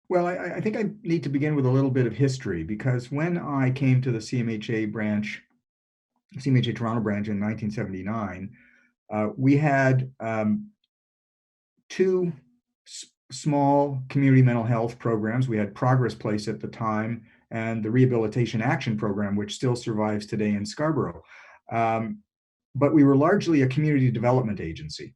Well, I think I need to begin with a little bit of history because when I came to the CMHA Toronto branch in 1979, we had two small community mental health programs. We had Progress Place at the time and the Rehabilitation Action Program, which still survives today in Scarborough. Um, but we were largely a community development agency.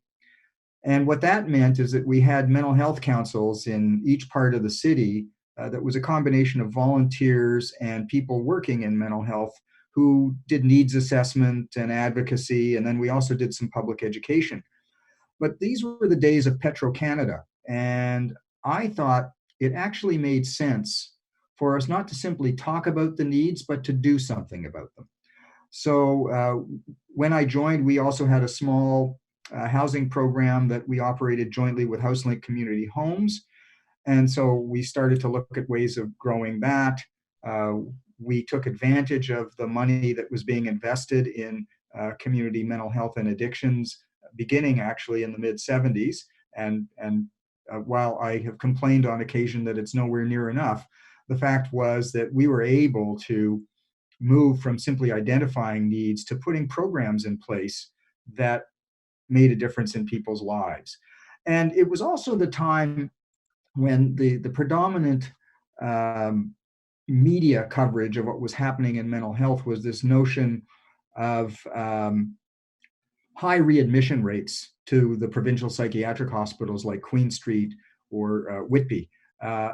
And what that meant is that we had mental health councils in each part of the city that was a combination of volunteers and people working in mental health who did needs assessment and advocacy. And then we also did some public education. But these were the days of Petro-Canada. And I thought it actually made sense for us not to simply talk about the needs, but to do something about them. So when I joined, we also had a small housing program that we operated jointly with HouseLink Community Homes. And so we started to look at ways of growing that. Uh, we took advantage of the money that was being invested in community mental health and addictions, beginning actually in the mid 70s. And while I have complained on occasion that it's nowhere near enough, the fact was that we were able to move from simply identifying needs to putting programs in place that made a difference in people's lives. And it was also the time when the predominant um, media coverage of what was happening in mental health was this notion of high readmission rates to the provincial psychiatric hospitals like Queen Street or Whitby. Uh,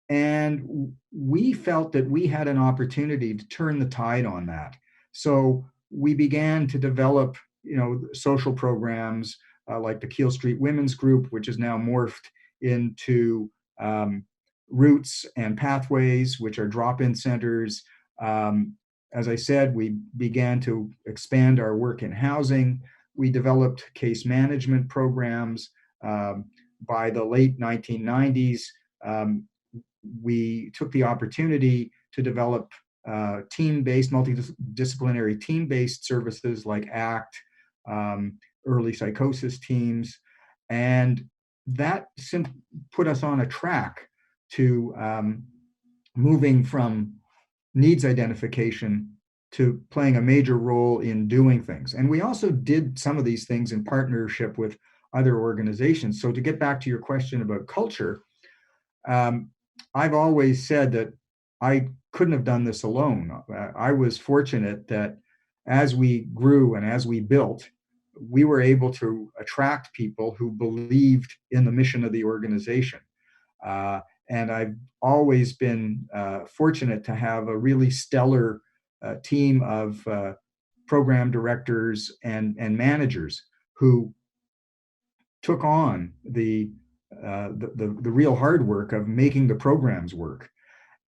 and we felt that we had an opportunity to turn the tide on that. So we began to develop, social programs like the Keel Street Women's Group, which is now morphed into um, Roots and Pathways, which are drop-in centers. As I said, we began to expand our work in housing. We developed case management programs. By the late 1990s, we took the opportunity to develop team-based, multidisciplinary team-based services like ACT, early psychosis teams, and that put us on a track to moving from needs identification to playing a major role in doing things. And we also did some of these things in partnership with other organizations. So to get back to your question about culture, um, I've always said that I couldn't have done this alone. I was fortunate that as we grew and as we built, we were able to attract people who believed in the mission of the organization. Uh, and I've always been fortunate to have a really stellar team of program directors and managers who took on the real hard work of making the programs work.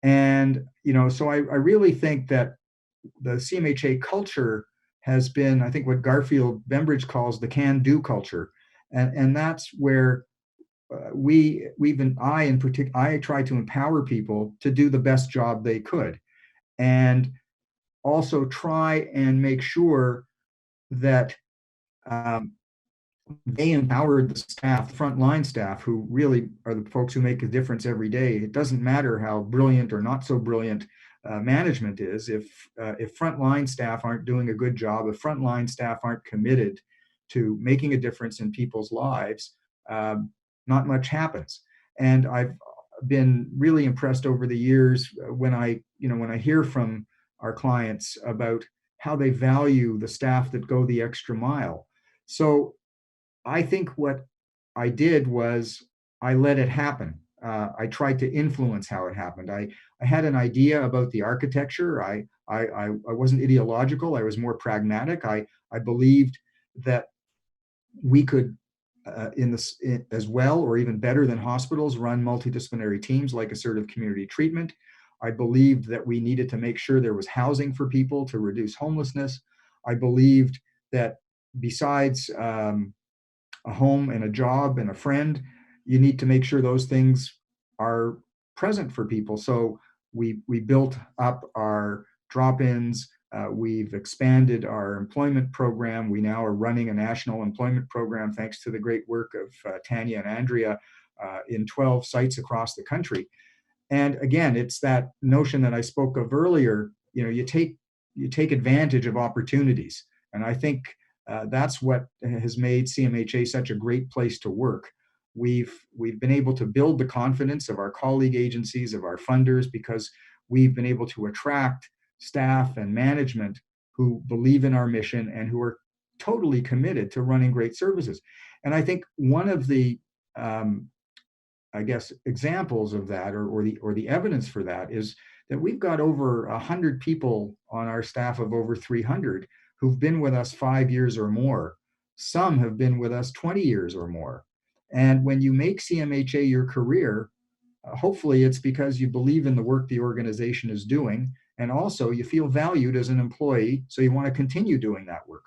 And so I really think that the CMHA culture has been, I think, what Garfield Bembridge calls the can-do culture, and that's where I in particular, I try to empower people to do the best job they could, and also try and make sure that um, they empowered the staff, frontline staff, who really are the folks who make a difference every day. It doesn't matter how brilliant or not so brilliant management is. If frontline staff aren't doing a good job, if frontline staff aren't committed to making a difference in people's lives, not much happens. And I've been really impressed over the years when I hear from our clients about how they value the staff that go the extra mile. So I think what I did was I let it happen. I tried to influence how it happened. I had an idea about the architecture. I wasn't ideological. I was more pragmatic. I believed that we could, as well or even better than hospitals, run multidisciplinary teams like assertive community treatment. I believed that we needed to make sure there was housing for people to reduce homelessness. I believed that besides a home and a job and a friend, you need to make sure those things are present for people. So we built up our drop-ins. We've expanded our employment program. We now are running a national employment program thanks to the great work of Tanya and Andrea in 12 sites across the country. And again, it's that notion that I spoke of earlier. You take advantage of opportunities, and I think that's what has made CMHA such a great place to work. We've been able to build the confidence of our colleague agencies, of our funders, because we've been able to attract staff and management who believe in our mission and who are totally committed to running great services. And I think one of the I guess examples of that, or the evidence for that, is that we've got over 100 people on our staff of over 300 who've been with us 5 years or more. Some have been with us 20 years or more. And when you make CMHA your career, hopefully it's because you believe in the work the organization is doing, and also you feel valued as an employee, so you want to continue doing that work.